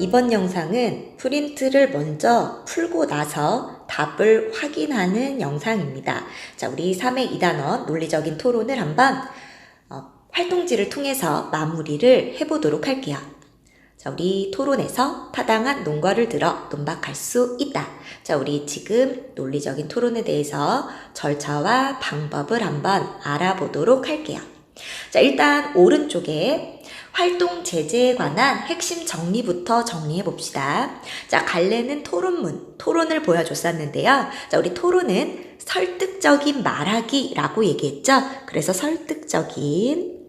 이번 영상은 프린트를 먼저 풀고 나서 답을 확인하는 영상입니다. 자, 우리 3회 2단원 논리적인 토론을 한번 활동지를 통해서 마무리를 해보도록 할게요. 자, 우리 토론에서 타당한 논거를 들어 논박할 수 있다. 자, 우리 지금 논리적인 토론에 대해서 절차와 방법을 한번 알아보도록 할게요. 자, 일단 오른쪽에 활동 제재에 관한 핵심 정리부터 정리해 봅시다. 자, 갈래는 토론문, 토론을 보여줬었는데요. 자, 우리 토론은 설득적인 말하기라고 얘기했죠. 그래서 설득적인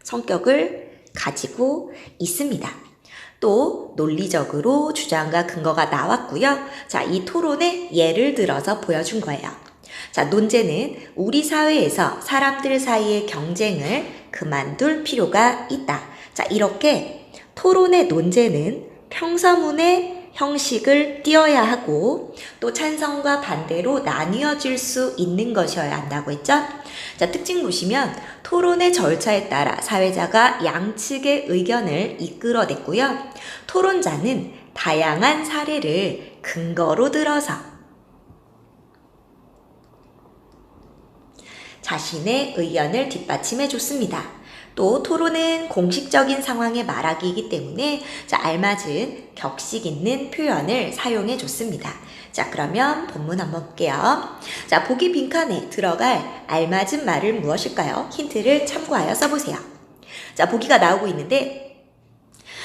성격을 가지고 있습니다. 또 논리적으로 주장과 근거가 나왔고요. 자, 이 토론에 예를 들어서 보여준 거예요. 자, 논제는 우리 사회에서 사람들 사이의 경쟁을 그만둘 필요가 있다. 자, 이렇게 토론의 논제는 평서문의 형식을 띄어야 하고 또 찬성과 반대로 나뉘어질 수 있는 것이어야 한다고 했죠. 자, 특징 보시면 토론의 절차에 따라 사회자가 양측의 의견을 이끌어냈고요. 토론자는 다양한 사례를 근거로 들어서 자신의 의견을 뒷받침해 줬습니다. 또 토론은 공식적인 상황의 말하기이기 때문에 자, 알맞은 격식 있는 표현을 사용해 줬습니다. 자, 그러면 본문 한번 볼게요. 자, 보기 빈칸에 들어갈 알맞은 말은 무엇일까요? 힌트를 참고하여 써보세요. 자, 보기가 나오고 있는데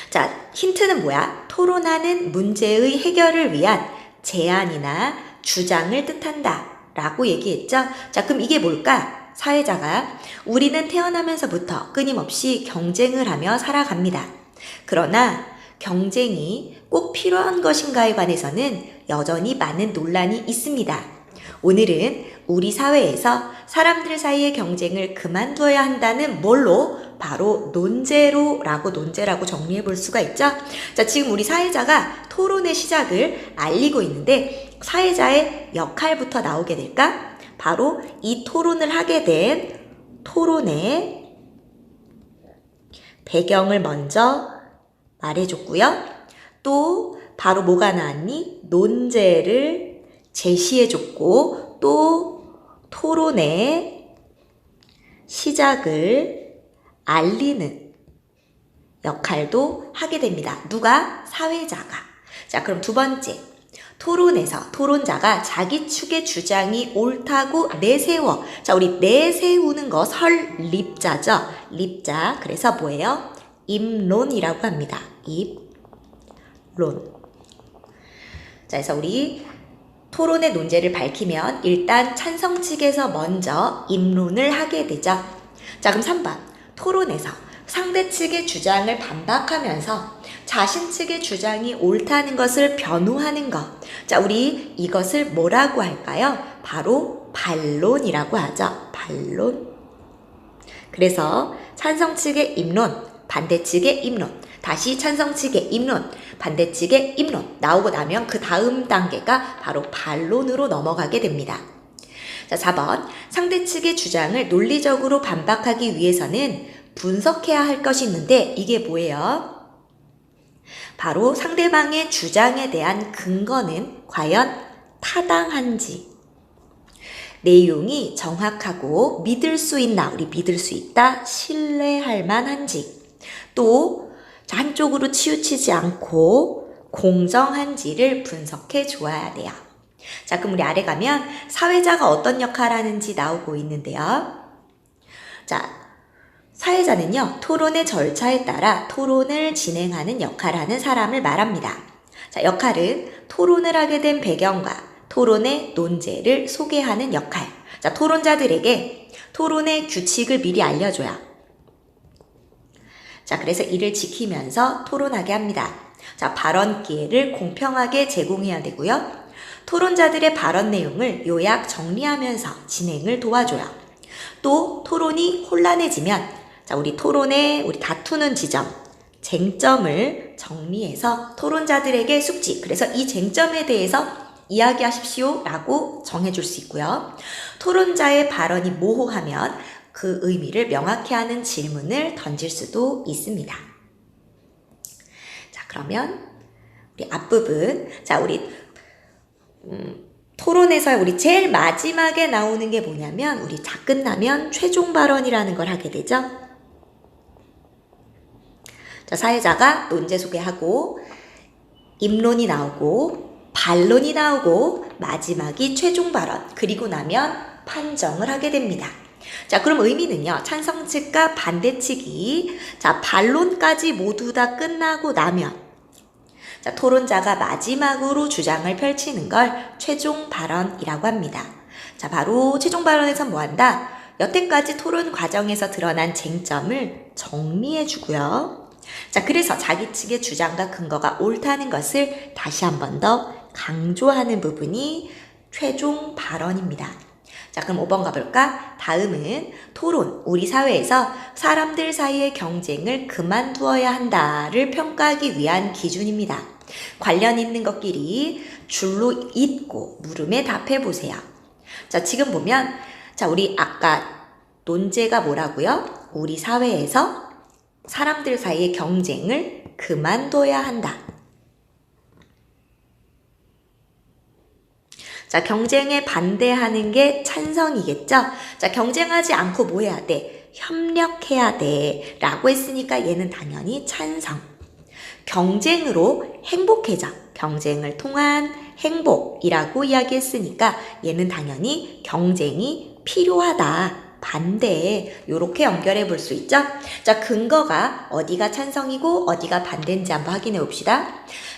자, 힌트는 뭐야? 토론하는 문제의 해결을 위한 제안이나 주장을 뜻한다 라고 얘기했죠. 자, 그럼 이게 뭘까? 사회자가 우리는 태어나면서부터 끊임없이 경쟁을 하며 살아갑니다. 그러나 경쟁이 꼭 필요한 것인가에 관해서는 여전히 많은 논란이 있습니다. 오늘은 우리 사회에서 사람들 사이의 경쟁을 그만둬야 한다는 뭘로? 바로 논제로라고 정리해 볼 수가 있죠. 자, 지금 우리 사회자가 토론의 시작을 알리고 있는데 사회자의 역할부터 나오게 될까? 바로 이 토론을 하게 된 토론의 배경을 먼저 말해줬고요. 또 바로 뭐가 나왔니? 논제를 제시해줬고 또 토론의 시작을 알리는 역할도 하게 됩니다. 누가? 사회자가. 자, 그럼 두 번째. 토론에서 토론자가 자기 측의 주장이 옳다고 내세워. 자, 우리 내세우는 거 설립자죠. 립자. 그래서 뭐예요? 입론이라고 합니다. 입론. 자, 그래서 우리 토론의 논제를 밝히면 일단 찬성 측에서 먼저 입론을 하게 되죠. 자, 그럼 3번. 토론에서 상대 측의 주장을 반박하면서 자신 측의 주장이 옳다는 것을 변호하는 것. 자, 우리 이것을 뭐라고 할까요? 바로 반론이라고 하죠. 반론. 그래서 찬성 측의 입론, 반대 측의 입론, 다시 찬성 측의 입론, 반대 측의 입론 나오고 나면 그 다음 단계가 바로 반론으로 넘어가게 됩니다. 자, 4번. 상대 측의 주장을 논리적으로 반박하기 위해서는 분석해야 할 것이 있는데 이게 뭐예요? 바로 상대방의 주장에 대한 근거는 과연 타당한지, 내용이 정확하고 믿을 수 있나, 우리 믿을 수 있다, 신뢰할 만한지, 또 한쪽으로 치우치지 않고 공정한지를 분석해 주어야 돼요. 자, 그럼 우리 아래 가면 사회자가 어떤 역할을 하는지 나오고 있는데요. 자, 사회자는요, 토론의 절차에 따라 토론을 진행하는 역할을 하는 사람을 말합니다. 자, 역할은 토론을 하게 된 배경과 토론의 논제를 소개하는 역할. 자, 토론자들에게 토론의 규칙을 미리 알려줘요. 자, 그래서 이를 지키면서 토론하게 합니다. 자, 발언 기회를 공평하게 제공해야 되고요. 토론자들의 발언 내용을 요약 정리하면서 진행을 도와줘요. 또 토론이 혼란해지면 자, 우리 토론에 우리 다투는 지점, 쟁점을 정리해서 토론자들에게 숙지, 그래서 이 쟁점에 대해서 이야기하십시오 라고 정해줄 수 있고요. 토론자의 발언이 모호하면 그 의미를 명확히 하는 질문을 던질 수도 있습니다. 그러면 우리 앞부분, 자, 우리 토론에서 우리 제일 마지막에 나오는 게 뭐냐면 우리 다 끝나면 최종 발언이라는 걸 하게 되죠. 자, 사회자가 논제 소개하고 입론이 나오고 반론이 나오고 마지막이 최종 발언, 그리고 나면 판정을 하게 됩니다. 자, 그럼 의미는요. 찬성 측과 반대 측이 자, 반론까지 모두 다 끝나고 나면 자, 토론자가 마지막으로 주장을 펼치는 걸 최종 발언이라고 합니다. 자, 바로 최종 발언에서 뭐 한다? 여태까지 토론 과정에서 드러난 쟁점을 정리해 주고요. 자, 그래서 자기 측의 주장과 근거가 옳다는 것을 다시 한 번 더 강조하는 부분이 최종 발언입니다. 자, 그럼 5번 가볼까? 다음은 토론, 우리 사회에서 사람들 사이의 경쟁을 그만두어야 한다를 평가하기 위한 기준입니다. 관련 있는 것끼리 줄로 잇고 물음에 답해보세요. 자, 지금 보면 자, 우리 아까 논제가 뭐라고요? 우리 사회에서 사람들 사이의 경쟁을 그만둬야 한다. 자, 경쟁에 반대하는 게 찬성이겠죠? 자, 경쟁하지 않고 뭐 해야 돼? 협력해야 돼. 라고 했으니까 얘는 당연히 찬성. 경쟁으로 행복해져. 경쟁을 통한 행복이라고 이야기했으니까 얘는 당연히 경쟁이 필요하다. 반대. 요렇게 연결해 볼 수 있죠? 자, 근거가 어디가 찬성이고 어디가 반대인지 한번 확인해 봅시다.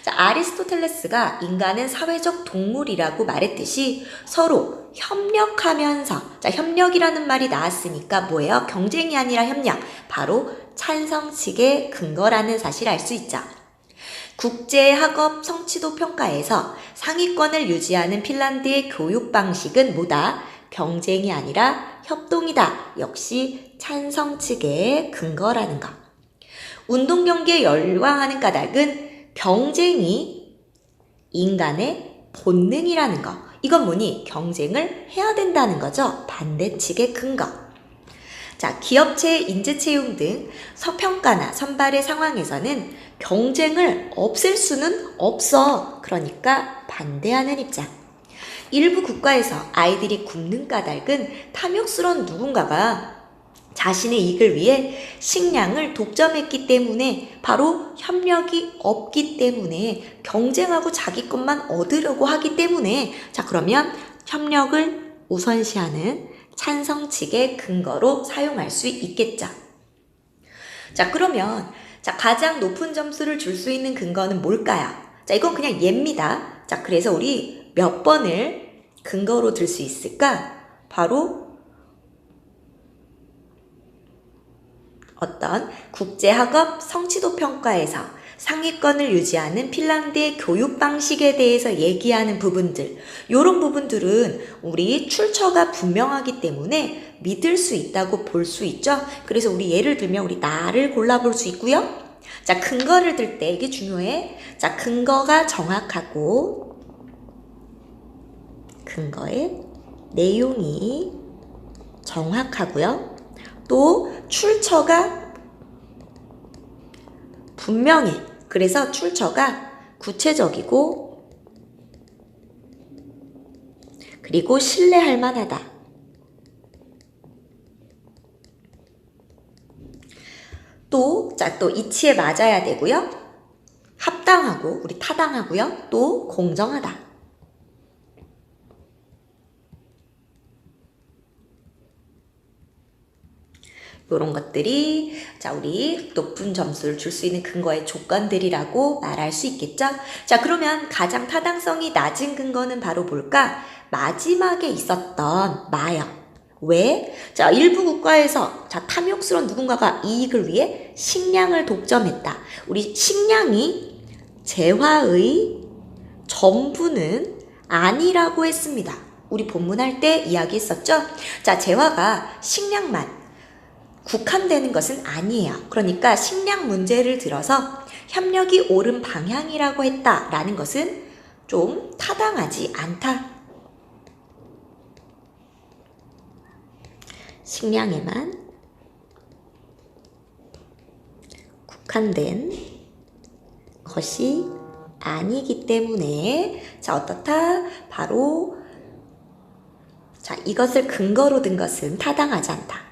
자, 아리스토텔레스가 인간은 사회적 동물이라고 말했듯이 서로 협력하면서, 자, 협력이라는 말이 나왔으니까 뭐예요? 경쟁이 아니라 협력. 바로 찬성 측의 근거라는 사실 알 수 있죠. 국제학업 성취도 평가에서 상위권을 유지하는 핀란드의 교육 방식은 뭐다? 경쟁이 아니라 협동이다. 역시 찬성 측의 근거라는 것. 운동 경기에 열광하는 까닭은 경쟁이 인간의 본능이라는 거. 이건 뭐니? 경쟁을 해야 된다는 거죠. 반대 측의 근거. 자, 기업체 인재 채용 등 서평가나 선발의 상황에서는 경쟁을 없앨 수는 없어. 그러니까 반대하는 입장. 일부 국가에서 아이들이 굶는 까닭은 탐욕스러운 누군가가 자신의 이익을 위해 식량을 독점했기 때문에 바로 협력이 없기 때문에 경쟁하고 자기 것만 얻으려고 하기 때문에 자, 그러면 협력을 우선시하는 찬성 측의 근거로 사용할 수 있겠죠. 자, 그러면 자, 가장 높은 점수를 줄 수 있는 근거는 뭘까요? 자, 이건 그냥 예입니다. 자, 그래서 우리 몇 번을 근거로 들 수 있을까? 바로 어떤 국제학업 성취도 평가에서 상위권을 유지하는 핀란드의 교육 방식에 대해서 얘기하는 부분들, 이런 부분들은 우리 출처가 분명하기 때문에 믿을 수 있다고 볼 수 있죠. 그래서 우리 예를 들면 우리 나를 골라볼 수 있고요. 자, 근거를 들 때 이게 중요해. 자, 근거가 정확하고 근거의 내용이 정확하고요. 또 출처가 분명해. 그래서 출처가 구체적이고 그리고 신뢰할 만하다. 또 이치에 맞아야 되고요. 합당하고 우리 타당하고요. 또 공정하다. 이런 것들이 자, 우리 높은 점수를 줄 수 있는 근거의 조건들이라고 말할 수 있겠죠? 자, 그러면 가장 타당성이 낮은 근거는 바로 뭘까? 마지막에 있었던 마요. 왜? 자, 일부 국가에서 자, 탐욕스러운 누군가가 이익을 위해 식량을 독점했다. 우리 식량이 재화의 전부는 아니라고 했습니다. 우리 본문할 때 이야기했었죠? 자, 재화가 식량만 국한되는 것은 아니에요. 그러니까 식량 문제를 들어서 협력이 옳은 방향이라고 했다라는 것은 좀 타당하지 않다. 식량에만 국한된 것이 아니기 때문에 자, 어떻다? 바로 자, 이것을 근거로 든 것은 타당하지 않다.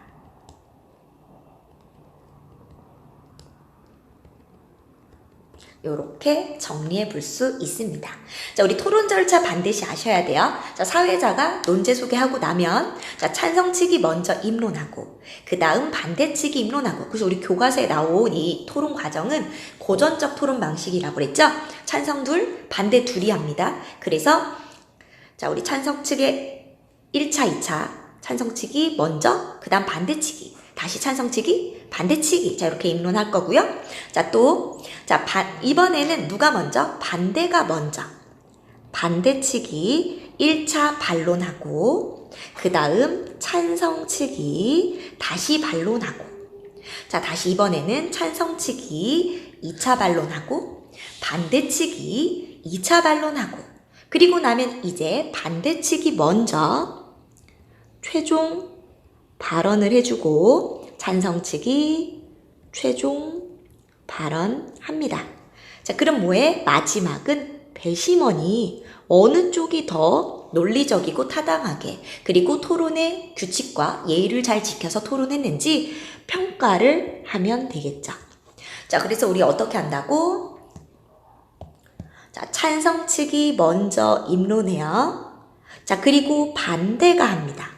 요렇게 정리해 볼 수 있습니다. 자, 우리 토론 절차 반드시 아셔야 돼요. 자, 사회자가 논제 소개하고 나면 자, 찬성측이 먼저 입론하고 그 다음 반대측이 입론하고 그래서 우리 교과서에 나온 이 토론 과정은 고전적 토론 방식이라고 그랬죠? 찬성 둘, 반대 둘이 합니다. 그래서 자, 우리 찬성 측의 1차, 2차 찬성 측이 먼저 그 다음 반대 측이 다시 찬성 측이 반대 측이 자, 이렇게 입론할 거고요. 자, 또 자, 이번에는 누가 먼저? 반대가 먼저. 반대 측이 1차 반론하고 그 다음 찬성 측이 다시 반론하고 자, 다시 이번에는 찬성 측이 2차 반론하고 반대 측이 2차 반론하고 그리고 나면 이제 반대 측이 먼저 최종 발언을 해주고 찬성 측이 최종 발언합니다. 자, 그럼 뭐해? 마지막은 배심원이 어느 쪽이 더 논리적이고 타당하게 그리고 토론의 규칙과 예의를 잘 지켜서 토론했는지 평가를 하면 되겠죠. 자, 그래서 우리 어떻게 한다고? 자, 찬성 측이 먼저 입론해요. 자, 그리고 반대가 합니다.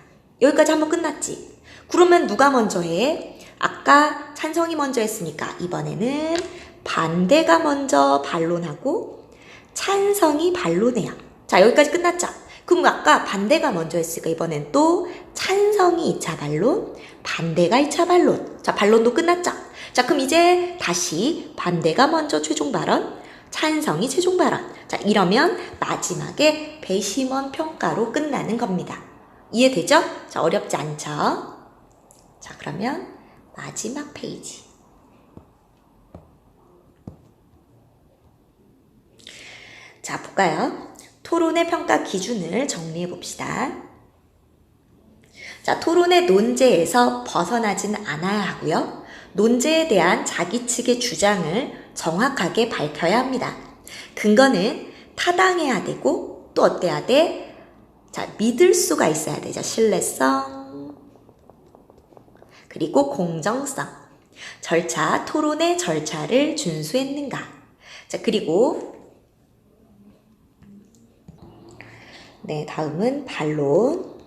여기까지 한번 끝났지? 그러면 누가 먼저 해? 아까 찬성이 먼저 했으니까 이번에는 반대가 먼저 반론하고 찬성이 반론해요. 자, 여기까지 끝났죠? 그럼 아까 반대가 먼저 했으니까 이번엔 또 찬성이 2차 반론, 반대가 2차 반론. 자, 반론도 끝났죠? 자, 그럼 이제 다시 반대가 먼저 최종 발언, 찬성이 최종 발언. 자, 이러면 마지막에 배심원 평가로 끝나는 겁니다. 이해되죠? 자, 어렵지 않죠? 자, 그러면 마지막 페이지. 자, 볼까요? 토론의 평가 기준을 정리해 봅시다. 자, 토론의 논제에서 벗어나지는 않아야 하고요. 논제에 대한 자기 측의 주장을 정확하게 밝혀야 합니다. 근거는 타당해야 되고 또 어때야 돼? 자, 믿을 수가 있어야 되죠. 신뢰성 그리고 공정성 절차, 토론의 절차를 준수했는가. 자, 그리고 네, 다음은 반론.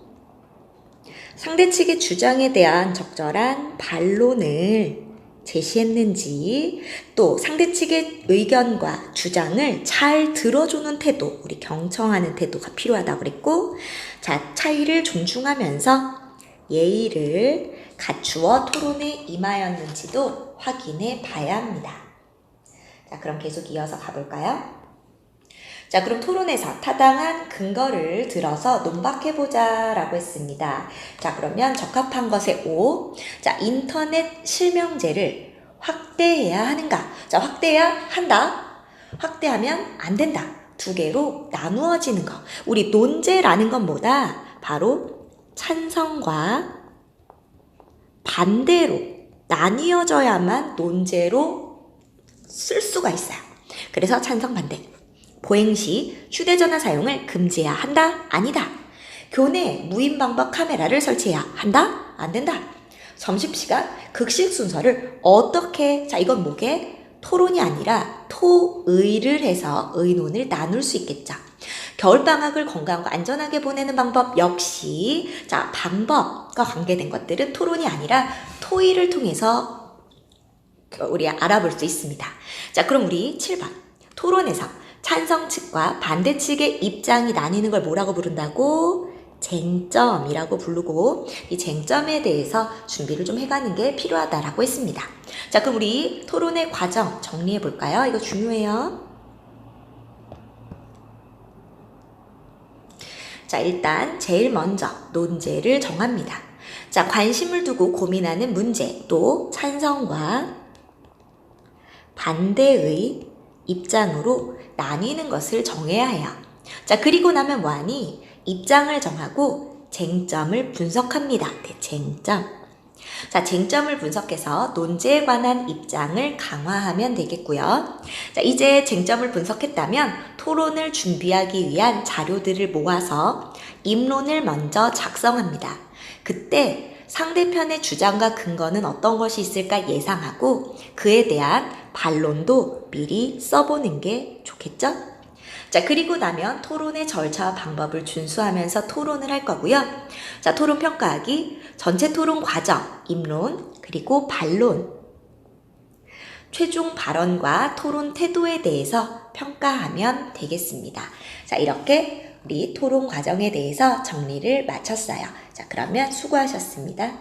상대 측의 주장에 대한 적절한 반론을 제시했는지 또 상대 측의 의견과 주장을 잘 들어주는 태도, 우리 경청하는 태도가 필요하다고 그랬고 자, 차이를 존중하면서 예의를 갖추어 토론에 임하였는지도 확인해 봐야 합니다. 자, 그럼 계속 이어서 가볼까요? 자, 그럼 토론에서 타당한 근거를 들어서 논박해보자 라고 했습니다. 자, 그러면 적합한 것의 O. 자, 인터넷 실명제를 확대해야 하는가? 자, 확대해야 한다. 확대하면 안 된다. 두 개로 나누어지는 거. 우리 논제라는 건 뭐다? 바로 찬성과 반대로 나뉘어져야만 논제로 쓸 수가 있어요. 그래서 찬성 반대. 보행 시 휴대전화 사용을 금지해야 한다? 아니다. 교내에 무인방법 카메라를 설치해야 한다? 안 된다. 점심시간 급식 순서를 어떻게, 자, 이건 뭐게? 토론이 아니라 토의를 해서 의논을 나눌 수 있겠죠. 겨울방학을 건강하고 안전하게 보내는 방법 역시 자, 방법과 관계된 것들은 토론이 아니라 토의를 통해서 우리 알아볼 수 있습니다. 자, 그럼 우리 7번 토론에서 찬성 측과 반대 측의 입장이 나뉘는 걸 뭐라고 부른다고? 쟁점이라고 부르고 이 쟁점에 대해서 준비를 좀 해가는 게 필요하다라고 했습니다. 자, 그럼 우리 토론의 과정 정리해 볼까요? 이거 중요해요. 자, 일단 제일 먼저 논제를 정합니다. 자, 관심을 두고 고민하는 문제, 또 찬성과 반대의 입장으로 나뉘는 것을 정해야 해요. 자, 그리고 나면 뭐하니? 입장을 정하고 쟁점을 분석합니다. 네, 쟁점. 자, 쟁점을 분석해서 논제에 관한 입장을 강화하면 되겠고요. 자, 이제 쟁점을 분석했다면 토론을 준비하기 위한 자료들을 모아서 입론을 먼저 작성합니다. 그때 상대편의 주장과 근거는 어떤 것이 있을까 예상하고 그에 대한 반론도 미리 써보는 게 좋겠죠? 자, 그리고 나면 토론의 절차와 방법을 준수하면서 토론을 할 거고요. 자, 토론 평가하기, 전체 토론 과정, 입론, 그리고 반론, 최종 발언과 토론 태도에 대해서 평가하면 되겠습니다. 자, 이렇게 우리 토론 과정에 대해서 정리를 마쳤어요. 자, 그러면 수고하셨습니다.